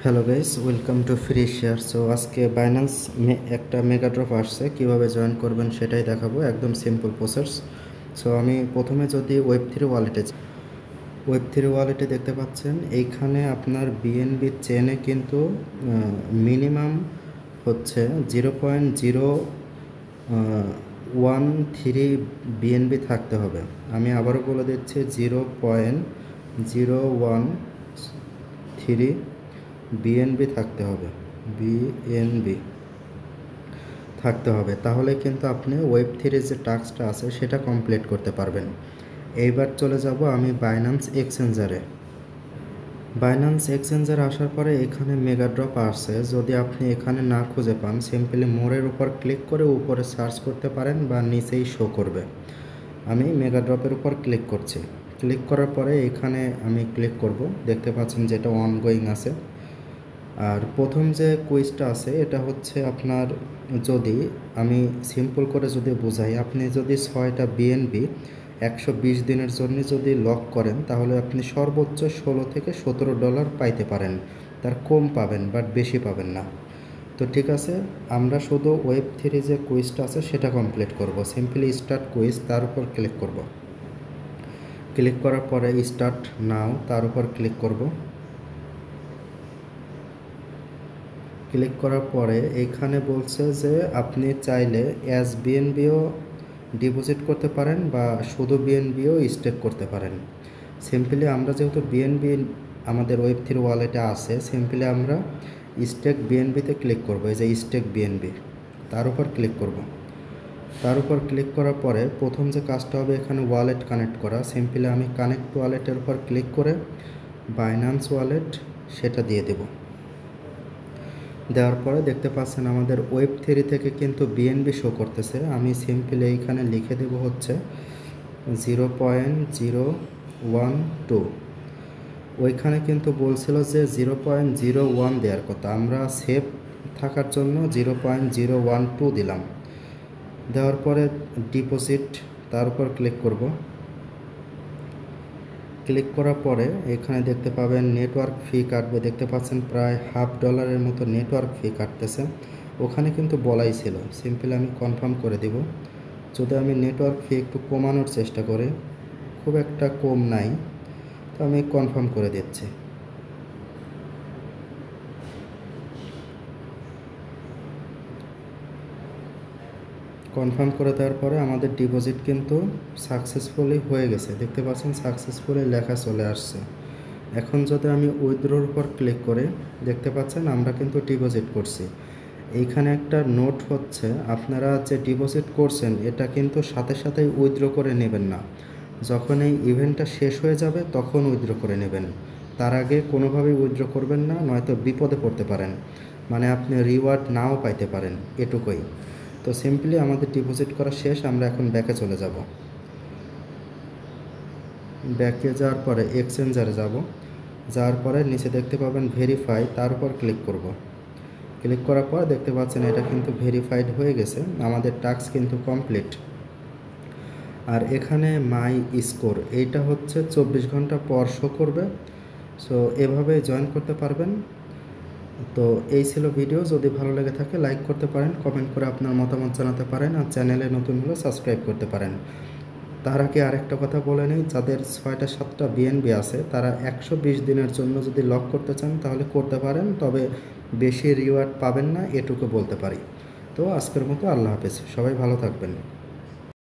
Hello guys, welcome to free share. So আজকে Binance একটা mega drop আসছে, কীভাবে জয়েন করবেন সেটাই দেখাবো, একদম সিম্পল প্রসেস। সো আমি প্রথমে যদি ওয়েব থ্রি ওয়ালেটে দেখতে পাচ্ছেন, এইখানে আপনার বিএনবি চেনে কিন্তু মিনিমাম হচ্ছে 0.013 বিএনবি থাকতে হবে। আমি আবারও বলে দিচ্ছি, 0.013 বিএনবি থাকতে হবে, বিএনবি থাকতে হবে, তাহলে কিন্তু আপনি ওয়েব থ্রির যে টাস্কটা আছে সেটা কমপ্লিট করতে পারবেন। এইবার চলে যাব আমি বাইন্যান্স এক্সচেঞ্জারে আসার পরে এখানে মেগা ড্রপ আসছে। যদি আপনি এখানে না খুঁজে পান, সিম্পলি মোরের উপর ক্লিক করে উপরে সার্চ করতে পারেন বা নিচেই শো করবে। আমি মেগা ড্রপের উপর ক্লিক করছি। ক্লিক করার পরে এখানে আমি ক্লিক করব, দেখতে পাচ্ছেন যেটা অনগোয়িং আছে। আর প্রথম যে কুইজটা আছে এটা হচ্ছে আপনার, যদি আমি সিম্পল করে যদি বোঝাই, আপনি যদি 6টা বিএনবি 120 দিনের জন্য যদি লক করেন, তাহলে আপনি সর্বোচ্চ $16 থেকে $17 পাইতে পারেন। তার কম পাবেন, বাট বেশি পাবেন না। তো ঠিক আছে, আমরা শুধু ওয়েব থ্রি যে কুইজটা আছে সেটা কমপ্লিট করব। সিম্পলি স্টার্ট কুইজ, তার উপর ক্লিক করব। ক্লিক করার পরে স্টার্ট নাও, তার উপর ক্লিক করব। ক্লিক করার পরে এখানে বলছে যে আপনি চাইলে অ্যাজ বিএনবিও ডিপোজিট করতে পারেন বা শুধু বিএনবিও স্টেক করতে পারেন। সিম্পলি আমরা যেহেতু বিএনবি আমাদের ওয়েব থ্রি ওয়ালেটে আছে, সিম্পলি আমরা স্টেক বিএনবিতে ক্লিক করব। এই যে স্টেক বিএনবি, তার উপর ক্লিক করব। তার উপর ক্লিক করার পরে প্রথম যে কাজটা হবে, এখানে ওয়ালেট কানেক্ট করা। সিম্পলি আমি কানেক্ট ওয়ালেটের উপর ক্লিক করে বাইন্যান্স ওয়ালেট সেটা দিয়ে দেব। দেওয়ার পরে দেখতে পাচ্ছেন আমাদের ওয়েব থ্রি থেকে কিন্তু বিএনবি শো করতেছে। আমি সিম্পলি এইখানে লিখে দেব হচ্ছে 0.012। ওইখানে কিন্তু বলছিল যে 0.01 দেওয়ার কথা, আমরা সেভ থাকার জন্য 0.012 দিলাম। দেওয়ার পরে ডিপোজিট, তার উপর ক্লিক করব। ক্লিক করার পরে এখানে দেখতে পাবেন নেটওয়ার্ক ফি কাটবে। দেখতে পাচ্ছেন প্রায় $50 মতো নেটওয়ার্ক ফি কাটতেছে। ওখানে কিন্তু বলাই ছিল, সিম্পলি আমি কনফার্ম করে দিব। যদি আমি নেটওয়ার্ক ফি একটু কমানোর চেষ্টা করি, খুব একটা কম নাই, তো আমি কনফার্ম করে দিচ্ছি। কনফার্ম করে দেওয়ার পরে আমাদের ডিপোজিট কিন্তু সাকসেসফুলি হয়ে গেছে। দেখতে পাচ্ছেন সাকসেসফুলি লেখা চলে আসছে। এখন যদি আমি উইথড্রোর উপর ক্লিক করে, দেখতে পাচ্ছেন আমরা কিন্তু ডিপোজিট করছি। এইখানে একটা নোট হচ্ছে, আপনারা যে ডিপোজিট করছেন এটা কিন্তু সাথে সাথেই উইথড্রো করে নেবেন না। যখন এই ইভেন্টটা শেষ হয়ে যাবে তখন উইথড্রো করে নেবেন। তার আগে কোনোভাবেই উইথড্রো করবেন না, নয়তো বিপদে পড়তে পারেন, মানে আপনি রিওয়ার্ড নাও পাইতে পারেন, এটুকুই। তো সিম্পলি আমাদের ডিপোজিট করা শেষ, আমরা এখন ব্যাকে চলে যাব। ব্যাকে যাওয়ার পরে এক্সচেঞ্জারে যাব। যাওয়ার পরে নিচে দেখতে পাবেন ভেরিফাই, তার উপর ক্লিক করব। ক্লিক করার পর দেখতে পাচ্ছেন এটা কিন্তু ভেরিফাইড হয়ে গেছে, আমাদের টাস্ক কিন্তু কমপ্লিট। আর এখানে মাই স্কোর, এইটা হচ্ছে 24 ঘন্টা পর শো করবে। সো এভাবে জয়েন করতে পারবেন। তো এই ছিল ভিডিও। যদি ভালো লেগে থাকে লাইক করতে পারেন, কমেন্ট করে আপনার মতামত জানাতে পারেন, আর চ্যানেলে নতুন হলে সাবস্ক্রাইব করতে পারেন। তার আগে আরেকটা কথা বলে নেই, যাদের 6টা-7টা বিএনবি আছে তারা 120 দিনের জন্য যদি লক করতে চান তাহলে করতে পারেন, তবে বেশি রিওয়ার্ড পাবেন না, এটুকু বলতে পারি। তো আজকের মতো আল্লাহ হাফেজ, সবাই ভালো থাকবেন।